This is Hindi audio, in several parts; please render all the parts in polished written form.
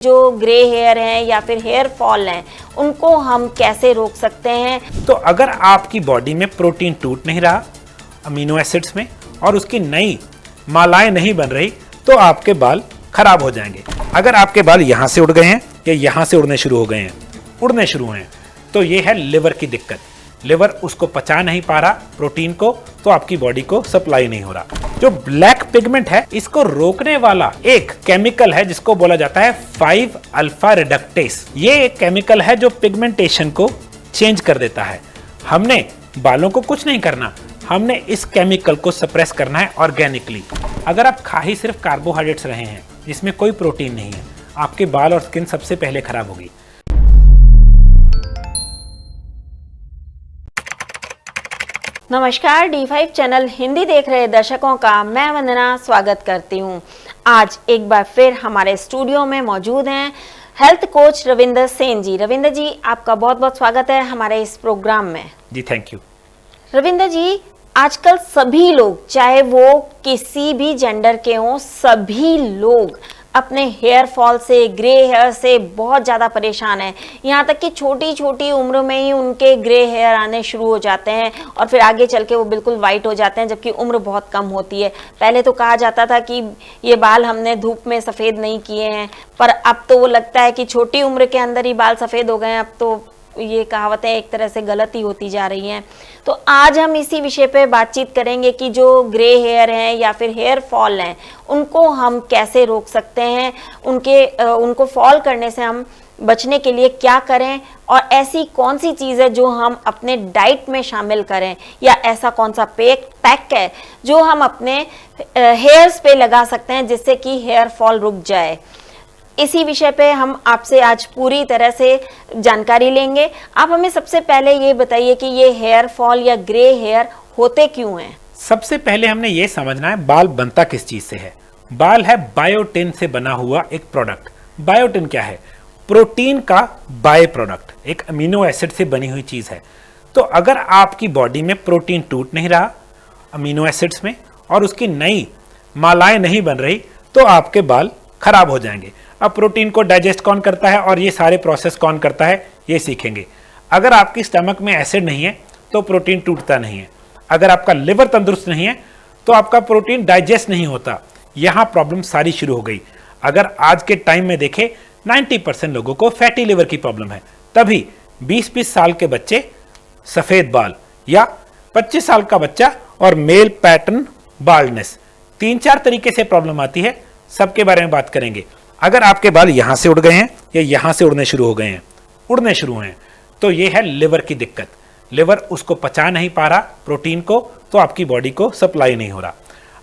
जो ग्रे हेयर हैं या फिर हेयर फॉल हैं उनको हम कैसे रोक सकते हैं। तो अगर आपकी बॉडी में प्रोटीन टूट नहीं रहा अमीनो एसिड्स में और उसकी नई मालाएं नहीं बन रही तो आपके बाल खराब हो जाएंगे। अगर आपके बाल यहाँ से उड़ गए हैं या यहाँ से उड़ने शुरू हुए हैं तो ये है लिवर की दिक्कत। लिवर उसको पचा नहीं पा रहा प्रोटीन को, तो आपकी बॉडी को सप्लाई नहीं हो रहा। जो ब्लैक पिगमेंट है इसको रोकने वाला एक केमिकल है जिसको बोला जाता है 5 अल्फा रिडक्टेस। ये एक केमिकल है जो पिगमेंटेशन को चेंज कर देता है। हमने बालों को कुछ नहीं करना, हमने इस केमिकल को सप्रेस करना है ऑर्गेनिकली। अगर आप खा ही सिर्फ कार्बोहाइड्रेट्स रहे हैं जिसमें कोई प्रोटीन नहीं है, आपके बाल और स्किन सबसे पहले खराब होगी। नमस्कार, D5 चैनल हिंदी देख रहे दर्शकों का मैं वंदना स्वागत करती हूं। आज एक बार फिर हमारे स्टूडियो में मौजूद हैं हेल्थ कोच रविंदर सेन जी। रविंदर जी, आपका बहुत बहुत स्वागत है हमारे इस प्रोग्राम में। जी थैंक यू। रविंदर जी, आजकल सभी लोग, चाहे वो किसी भी जेंडर के हों, सभी लोग अपने हेयर फॉल से, ग्रे हेयर से बहुत ज़्यादा परेशान हैं। यहाँ तक कि छोटी छोटी उम्र में ही उनके ग्रे हेयर आने शुरू हो जाते हैं और फिर आगे चल के वो बिल्कुल वाइट हो जाते हैं, जबकि उम्र बहुत कम होती है। पहले तो कहा जाता था कि ये बाल हमने धूप में सफ़ेद नहीं किए हैं, पर अब तो वो लगता है कि छोटी उम्र के अंदर ही बाल सफ़ेद हो गए हैं। अब तो ये कहावतें एक तरह से गलत ही होती जा रही हैं। तो आज हम इसी विषय पे बातचीत करेंगे कि जो ग्रे हेयर हैं या फिर हेयर फॉल हैं उनको हम कैसे रोक सकते हैं, उनको फॉल करने से हम बचने के लिए क्या करें, और ऐसी कौन सी चीज़ है जो हम अपने डाइट में शामिल करें, या ऐसा कौन सा पैक है जो हम अपने हेयर्स पे लगा सकते हैं जिससे कि हेयर फॉल रुक जाए। इसी विषय पे हम आपसे आज पूरी तरह से जानकारी लेंगे। आप हमें सबसे पहले ये बताइए कि ये हेयर फॉल या ग्रे हेयर होते क्यों हैं? सबसे पहले हमने ये समझना है बाल बनता किस चीज से है। बाल है बायोटिन से बना हुआ एक प्रोडक्ट। बायोटिन क्या है? प्रोटीन का बाय प्रोडक्ट, एक अमीनो एसिड से बनी हुई चीज है। तो अगर आपकी बॉडी में प्रोटीन टूट नहीं रहा अमीनो एसिड्स में और उसकी नई मालाएं नहीं बन रही तो आपके बाल खराब हो जाएंगे। अब प्रोटीन को डाइजेस्ट कौन करता है और ये सारे प्रोसेस कौन करता है ये सीखेंगे। अगर आपकी स्टमक में एसिड नहीं है तो प्रोटीन टूटता नहीं है। अगर आपका लिवर तंदुरुस्त नहीं है तो आपका प्रोटीन डाइजेस्ट नहीं होता। यहाँ प्रॉब्लम सारी शुरू हो गई। अगर आज के टाइम में देखें 90% लोगों को फैटी लिवर की प्रॉब्लम है। तभी 20-20 साल के बच्चे सफ़ेद बाल, या 25 साल का बच्चा और मेल पैटर्न बाल्डनेस, 3-4 तरीके से प्रॉब्लम आती है। सबके बारे में बात करेंगे। अगर आपके बाल यहाँ से उड़ गए हैं या यहाँ से उड़ने शुरू हुए हैं तो ये है लिवर की दिक्कत। लिवर उसको पचा नहीं पा रहा प्रोटीन को, तो आपकी बॉडी को सप्लाई नहीं हो रहा।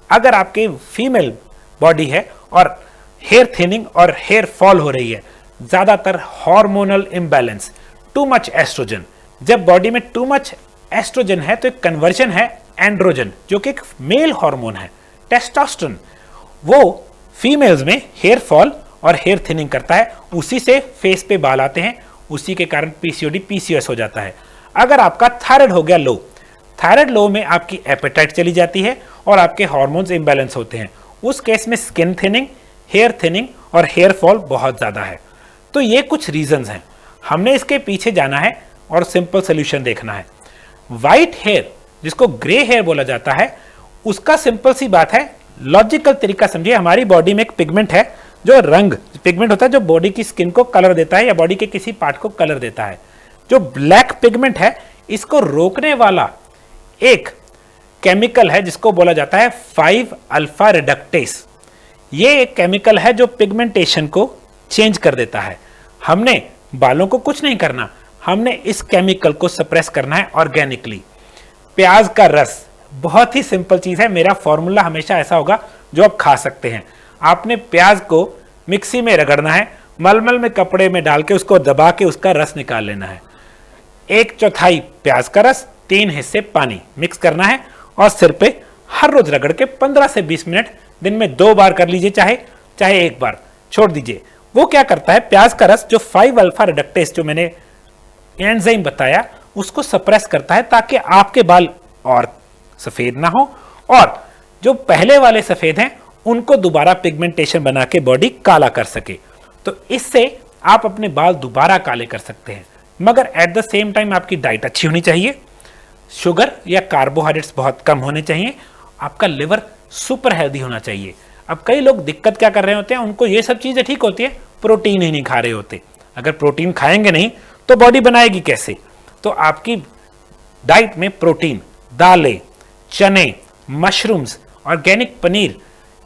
अगर आपके फीमेल बॉडी है और हेयर थिनिंग और हेयर फॉल हो रही है, ज़्यादातर hormonal imbalance, too much estrogen. जब बॉडी में टू मच एस्ट्रोजन है तो एक कन्वर्जन है एंड्रोजन, जो कि एक मेल हार्मोन है, टेस्टोस्टेरोन। वो फीमेल्स में हेयर फॉल और हेयर थिनिंग करता है, उसी से फेस पे बाल आते हैं, उसी के कारण पीसीओडी पीसीओएस हो जाता है। अगर आपका थायराइड हो गया लो, थायराइड लो में आपकी एपेटाइट चली जाती है और आपके हार्मोन्स इम्बैलेंस होते हैं। उस केस में स्किन थिनिंग, हेयर थिनिंग और हेयर फॉल बहुत ज़्यादा है। तो ये कुछ रीजंस हैं। हमने इसके पीछे जाना है और सिंपल सोल्यूशन देखना है। वाइट हेयर, जिसको ग्रे हेयर बोला जाता है, उसका सिंपल सी बात है, लॉजिकल तरीका समझिए। हमारी बॉडी में एक पिगमेंट है, जो रंग पिगमेंट होता है जो बॉडी की स्किन को कलर देता है या बॉडी के किसी पार्ट को कलर देता है। जो ब्लैक पिगमेंट है इसको रोकने वाला एक केमिकल है जिसको बोला जाता है 5 अल्फा रिडक्टेस। ये एक केमिकल है जो पिगमेंटेशन को चेंज कर देता है। हमने बालों को कुछ नहीं करना, हमने इस केमिकल को सप्रेस करना है ऑर्गेनिकली। प्याज का रस बहुत ही सिंपल चीज है। मेरा फॉर्मूला हमेशा ऐसा होगा जो आप खा सकते हैं। आपने प्याज को मिक्सी में रगड़ना है, मलमल में कपड़े में डाल के उसको दबा के उसका रस निकाल लेना है। 1/4 प्याज का रस, 3 हिस्से पानी मिक्स करना है और सिर पे हर रोज रगड़ के 15 से 20 मिनट, दिन में 2 बार कर लीजिए, चाहे 1 बार छोड़ दीजिए। वो क्या करता है, प्याज का रस जो 5 अल्फा रिडक्टेस जो मैंने एंजाइम बताया उसको सप्रेस करता है, ताकि आपके बाल और सफेद ना हो और जो पहले वाले सफेद हैं उनको दोबारा पिगमेंटेशन बना के बॉडी काला कर सके। तो इससे आप अपने बाल दोबारा काले कर सकते हैं, मगर एट द सेम टाइम आपकी डाइट अच्छी होनी चाहिए, शुगर या कार्बोहाइड्रेट्स बहुत कम होने चाहिए, आपका लिवर सुपर हेल्दी होना चाहिए। अब कई लोग दिक्कत क्या कर रहे होते हैं, उनको ये सब चीज़ें ठीक होती है, प्रोटीन ही नहीं खा रहे होते। अगर प्रोटीन खाएंगे नहीं तो बॉडी बनाएगी कैसे? तो आपकी डाइट में प्रोटीन, दालें, चने, mushrooms, organic paneer,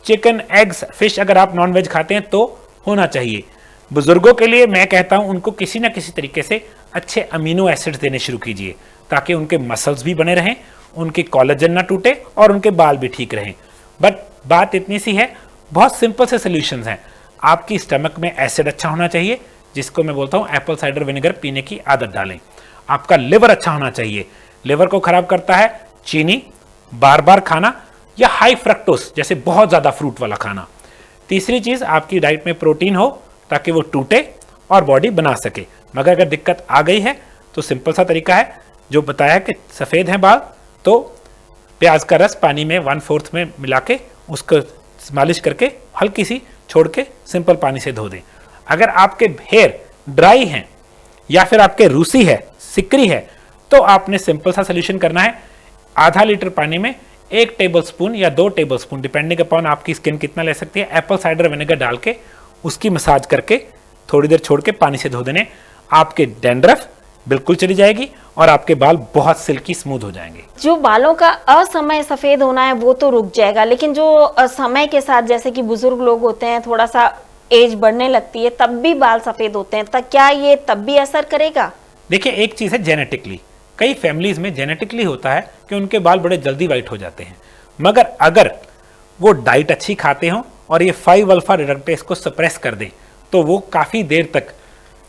chicken, eggs, fish, अगर आप नॉनवेज खाते हैं तो होना चाहिए। बुजुर्गों के लिए मैं कहता हूं उनको किसी ना किसी तरीके से अच्छे अमीनो एसिड्स देने शुरू कीजिए, ताकि उनके मसल्स भी बने रहें, उनके कोलेजन ना टूटे और उनके बाल भी ठीक रहें। बट बात इतनी सी है, बहुत सिंपल से सोल्यूशंस हैं। आपकी स्टमक में एसिड अच्छा होना चाहिए, जिसको मैं बोलता हूँ एप्पल साइडर विनेगर पीने की आदत डालें। आपका लिवर अच्छा होना चाहिए, लिवर को खराब करता है चीनी, बार बार खाना या हाई फ्रक्टोस जैसे बहुत ज़्यादा फ्रूट वाला खाना। तीसरी चीज़, आपकी डाइट में प्रोटीन हो ताकि वो टूटे और बॉडी बना सके। मगर अगर दिक्कत आ गई है तो सिंपल सा तरीका है जो बताया कि सफ़ेद हैं बाल, तो प्याज का रस पानी में 1/4 में मिला के उसको मालिश करके हल्की सी छोड़ के सिंपल पानी से धो दें। अगर आपके हेयर ड्राई हैं या फिर आपके रूसी है, सिकरी है, तो आपने सिंपल सा सोल्यूशन करना है। आधा लीटर पानी में 1 टेबलस्पून या 2 टेबलस्पून डिपेंडिंग अपॉन आपकी स्किन कितना ले सकती है, एप्पल साइडर विनेगर डाल के उसकी मसाज करके थोड़ी देर छोड़ के पानी से धो देने। आपके डैंड्रफ बिल्कुल चली जाएगी और आपके बाल बहुत सिल्की स्मूथ हो जाएंगे। जो बालों का असमय सफेद होना है वो तो रुक जाएगा, लेकिन जो समय के साथ जैसे कि बुजुर्ग लोग होते हैं, थोड़ा सा एज बढ़ने लगती है, तब भी बाल सफेद होते हैं, तब क्या ये तब भी असर करेगा? देखिए, एक चीज़ है जेनेटिकली, कई फैमिलीज में जेनेटिकली होता है कि उनके बाल बड़े जल्दी वाइट हो जाते हैं। मगर अगर वो डाइट अच्छी खाते हों और ये 5-अल्फा रिडक्टेस को सप्रेस कर दें तो वो काफ़ी देर तक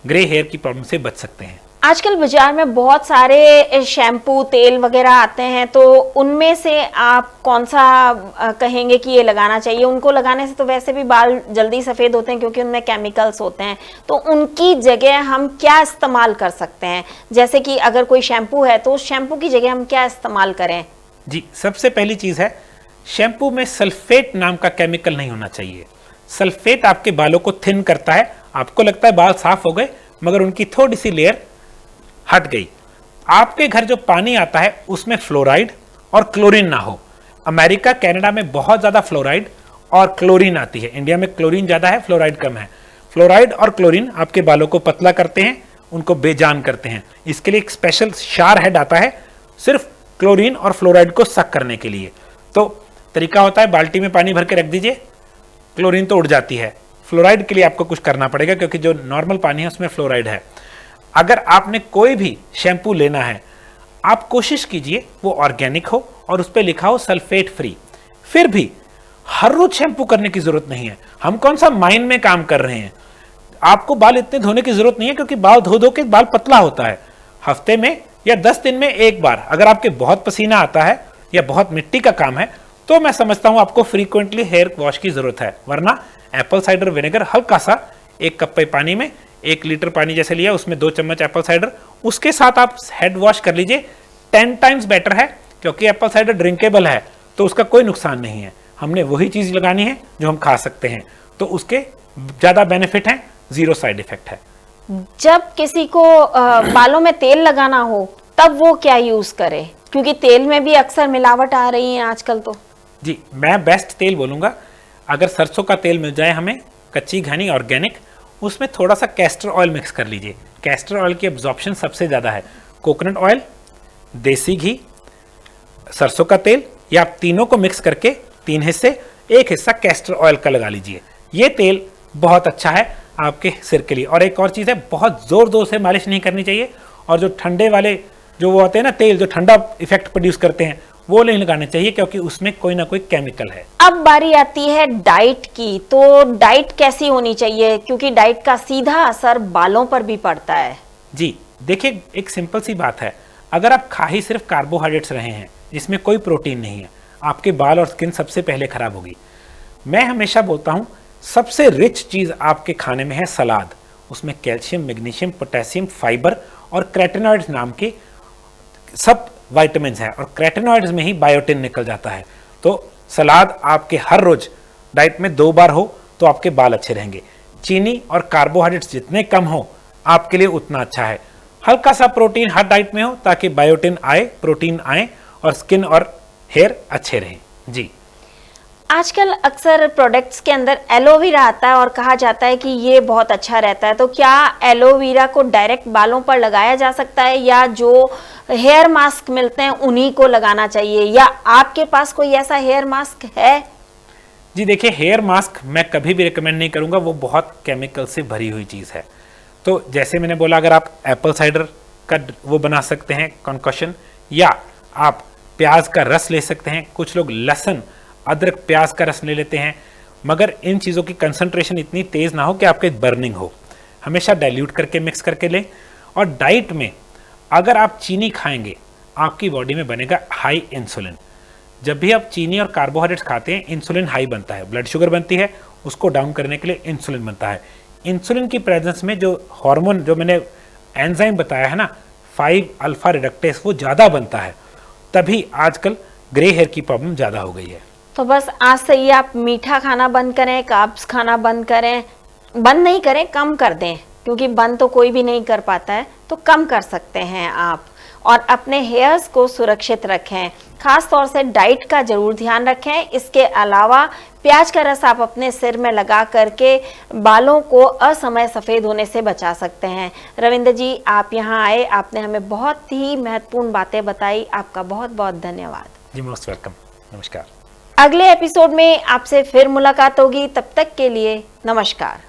ग्रे हेयर की प्रॉब्लम से बच सकते हैं। आजकल बाजार में बहुत सारे शैम्पू, तेल वगैरह आते हैं, तो उनमें से आप कौन सा कहेंगे कि ये लगाना चाहिए? उनको लगाने से तो वैसे भी बाल जल्दी सफ़ेद होते हैं क्योंकि उनमें केमिकल्स होते हैं, तो उनकी जगह हम क्या इस्तेमाल कर सकते हैं? जैसे कि अगर कोई शैम्पू है तो उस शैम्पू की जगह हम क्या इस्तेमाल करें? जी, सबसे पहली चीज़ है, शैम्पू में सल्फेट नाम का केमिकल नहीं होना चाहिए। सल्फेट आपके बालों को थिन करता है, आपको लगता है बाल साफ हो गए, मगर उनकी थोड़ी सी लेयर हट गई। आपके घर जो पानी आता है उसमें फ्लोराइड और क्लोरीन ना हो। अमेरिका, कनाडा में बहुत ज़्यादा फ्लोराइड और क्लोरीन आती है, इंडिया में क्लोरीन ज़्यादा है, फ्लोराइड कम है। फ्लोराइड और क्लोरीन आपके बालों को पतला करते हैं, उनको बेजान करते हैं। इसके लिए एक स्पेशल शार हेड आता है सिर्फ क्लोरीन और फ्लोराइड को सक करने के लिए। तो तरीका होता है, बाल्टी में पानी भर के रख दीजिए, क्लोरीन तो उड़ जाती है, फ्लोराइड के लिए आपको कुछ करना पड़ेगा क्योंकि जो नॉर्मल पानी है उसमें फ्लोराइड है। अगर आपने कोई भी शैम्पू लेना है, आप कोशिश कीजिए वो ऑर्गेनिक हो और उस पर लिखा हो सल्फेट फ्री। फिर भी हर रोज शैम्पू करने की जरूरत नहीं है। हम कौन सा माइन में काम कर रहे हैं? आपको बाल इतने धोने की जरूरत नहीं है क्योंकि बाल धो धो के बाल पतला होता है। हफ्ते में या 10 दिन में एक बार, अगर आपके बहुत पसीना आता है या बहुत मिट्टी का काम है, तो मैं समझता हूं आपको फ्रीक्वेंटली हेयर वॉश की जरूरत है। वरना एप्पल साइडर विनेगर हल्का सा 1 कप पानी में 1 लीटर पानी जैसे लिया, उसमें 2 चम्मच एप्पल साइडर, उसके साथ आप हेड वॉश कर लीजिए। 10 टाइम्स बेटर है क्योंकि एप्पल साइडर ड्रिंकेबल है तो उसका कोई नुकसान नहीं है। हमने वही चीज लगानी है जो हम खा सकते हैं, तो उसके ज्यादा बेनिफिट हैं, 0 साइड इफेक्ट है। जब किसी को बालों में तेल लगाना हो तब वो क्या यूज करे? क्योंकि तेल में भी अक्सर मिलावट आ रही है आजकल। तो जी, मैं बेस्ट तेल बोलूँगा, अगर सरसों का तेल मिल जाए हमें, कच्ची घनी ऑर्गेनिक, उसमें थोड़ा सा कैस्टर ऑयल मिक्स कर लीजिए। कैस्टर ऑयल की एब्जॉर्प्शन सबसे ज़्यादा है। कोकोनट ऑयल, देसी घी, सरसों का तेल, या आप तीनों को मिक्स करके 3 हिस्से, 1 हिस्सा कैस्टर ऑयल का लगा लीजिए। ये तेल बहुत अच्छा है आपके सिर के लिए। और एक और चीज़ है, बहुत ज़ोर ज़ोर से मालिश नहीं करनी चाहिए, और जो ठंडे वाले जो वो होते हैं ना तेल, जो ठंडा इफेक्ट प्रोड्यूस करते हैं, वो नहीं लगाने चाहिए क्योंकि उसमें कोई ना कोई केमिकल है। अब बारी आती है डाइट की, तो डाइट कैसी होनी चाहिए? क्योंकि डाइट का सीधा असर बालों पर भी पड़ता है। जी देखिए, एक सिंपल सी बात है, अगर आप खा ही सिर्फ कार्बोहाइड्रेट्स रहे हैं जिसमें कोई प्रोटीन नहीं है, आपके बाल और स्किन सबसे पहले खराब होगी। मैं हमेशा बोलता हूँ सबसे रिच चीज़ आपके खाने में है सलाद। उसमें कैल्शियम, मैग्नीशियम, पोटेशियम, फाइबर और कैरोटीनॉइड्स नाम के सब विटामिन्स हैं, और कैरोटीनॉइड्स में ही बायोटिन निकल जाता है। तो सलाद आपके हर रोज डाइट में 2 बार हो तो आपके बाल अच्छे रहेंगे। चीनी और कार्बोहाइड्रेट्स जितने कम हो आपके लिए उतना अच्छा है। हल्का सा प्रोटीन हर डाइट में हो ताकि बायोटिन आए, प्रोटीन आए और स्किन और हेयर अच्छे रहें। जी, आजकल अक्सर प्रोडक्ट्स के अंदर एलोवेरा आता है और कहा जाता है कि ये बहुत अच्छा रहता है, तो क्या एलोवेरा को डायरेक्ट बालों पर लगाया जा सकता है या जो हेयर मास्क मिलते हैं उन्हीं को लगाना चाहिए, या आपके पास कोई ऐसा हेयर मास्क है? जी देखिए, हेयर मास्क मैं कभी भी रिकमेंड नहीं करूंगा, वो बहुत केमिकल से भरी हुई चीज़ है। तो जैसे मैंने बोला, अगर आप एप्पल साइडर का वो बना सकते हैं कॉन्कशन, या आप प्याज का रस ले सकते हैं। कुछ लोग लहसुन, अदरक, प्याज का रस ले लेते हैं, मगर इन चीज़ों की कंसंट्रेशन इतनी तेज़ ना हो कि आपके बर्निंग हो। हमेशा डाइल्यूट करके मिक्स करके लें। और डाइट में अगर आप चीनी खाएंगे, आपकी बॉडी में बनेगा हाई इंसुलिन। जब भी आप चीनी और कार्बोहाइड्रेट्स खाते हैं, इंसुलिन हाई बनता है, ब्लड शुगर बनती है, उसको डाउन करने के लिए इंसुलिन बनता है। इंसुलिन की प्रेजेंस में जो हार्मोन, जो मैंने एंजाइम बताया है ना, 5 अल्फा रिडक्टेस, वो ज़्यादा बनता है। तभी आजकल ग्रे हेयर की प्रॉब्लम ज़्यादा हो गई है। तो बस आज से ही आप मीठा खाना बंद करें, कार्ब्स खाना बंद करें, बंद नहीं करें, कम कर दें, क्योंकि बंद तो कोई भी नहीं कर पाता है, तो कम कर सकते हैं आप। और अपने हेयर्स को सुरक्षित रखें, खास तौर से डाइट का जरूर ध्यान रखें। इसके अलावा प्याज का रस आप अपने सिर में लगा करके बालों को असमय सफ़ेद होने से बचा सकते हैं। रविंद्र जी, आप यहाँ आए, आपने हमें बहुत ही महत्वपूर्ण बातें बताई, आपका बहुत बहुत धन्यवाद। जी, मोस्ट वेलकम। नमस्कार। अगले एपिसोड में आपसे फिर मुलाकात होगी, तब तक के लिए नमस्कार।